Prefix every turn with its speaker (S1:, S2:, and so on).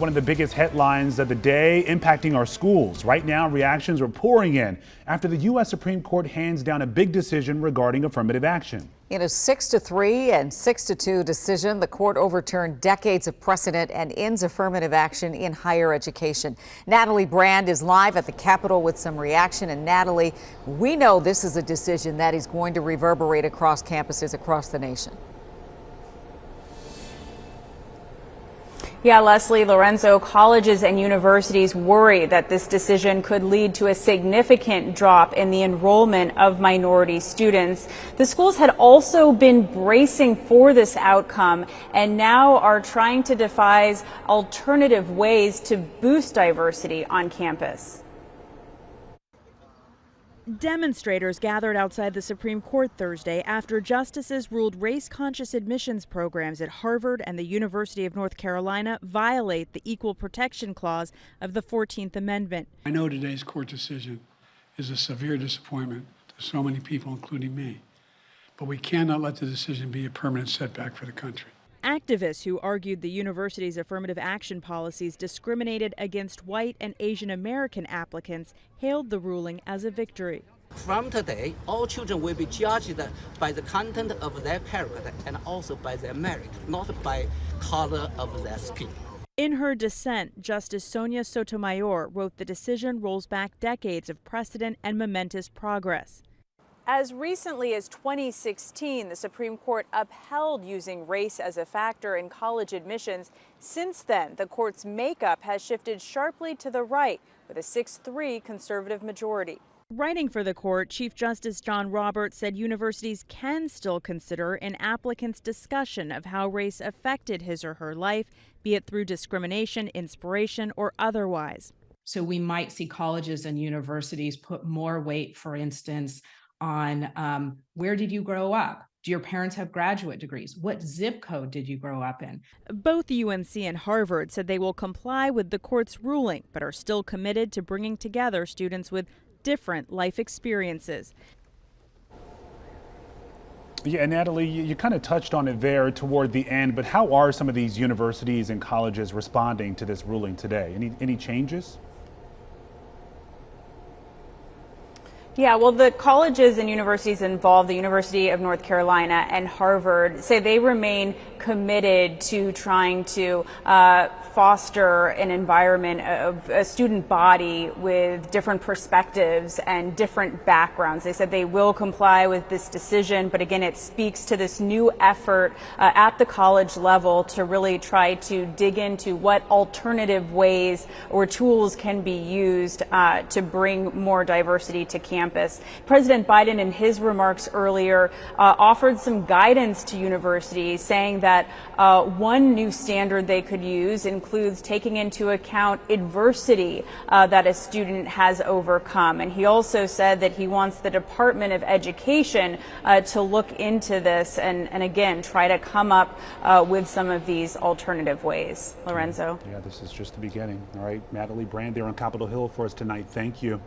S1: One of the biggest headlines of the day impacting our schools. Right now, reactions are pouring in after the U.S. Supreme Court hands down a big decision regarding affirmative action.
S2: In a 6-3 and 6-2 decision, the court overturned decades of precedent and ends affirmative action in higher education. Natalie Brand is live at the Capitol with some reaction. And Natalie, we know this is a decision that is going to reverberate across campuses across the nation.
S3: Yeah, Leslie, Lorenzo, colleges and universities worry that this decision could lead to a significant drop in the enrollment of minority students. The schools had also been bracing for this outcome and now are trying to devise alternative ways to boost diversity on campus.
S4: Demonstrators gathered outside the Supreme Court Thursday after justices ruled race-conscious admissions programs at Harvard and the University of North Carolina violate the Equal Protection Clause of the 14th Amendment.
S5: I know today's court decision is a severe disappointment to so many people, including me, but we cannot let the decision be a permanent setback for the country.
S4: Activists who argued the university's affirmative action policies discriminated against white and Asian American applicants hailed the ruling as a victory.
S6: From today, all children will be judged by the content of their character and also by their merit, not by color of their skin.
S4: In her dissent, Justice Sonia Sotomayor wrote the decision rolls back decades of precedent and momentous progress. As recently as 2016, the Supreme Court upheld using race as a factor in college admissions. Since then, the court's makeup has shifted sharply to the right with a 6-3 conservative majority. Writing for the court, Chief Justice John Roberts said universities can still consider an applicant's discussion of how race affected his or her life, be it through discrimination, inspiration, or otherwise.
S7: So we might see colleges and universities put more weight, for instance, on where did you grow up? Do your parents have graduate degrees? What zip code did you grow up in?
S4: Both UNC and Harvard said they will comply with the court's ruling, but are still committed to bringing together students with different life experiences.
S1: Yeah, Natalie, you kind of touched on it there toward the end, but how are some of these universities and colleges responding to this ruling today? Any changes?
S3: Yeah, well, the colleges and universities involved, the University of North Carolina and Harvard, say they remain committed to trying to foster an environment of a student body with different perspectives and different backgrounds. They said they will comply with this decision, but again, it speaks to this new effort at the college level to really try to dig into what alternative ways or tools can be used to bring more diversity to campus. President Biden, in his remarks earlier, offered some guidance to universities, saying that one new standard they could use includes taking into account adversity that a student has overcome. And he also said that he wants the Department of Education to look into this and again, try to come up with some of these alternative ways. Lorenzo?
S1: Yeah, this is just the beginning. All right, Natalie Brand there on Capitol Hill for us tonight. Thank you.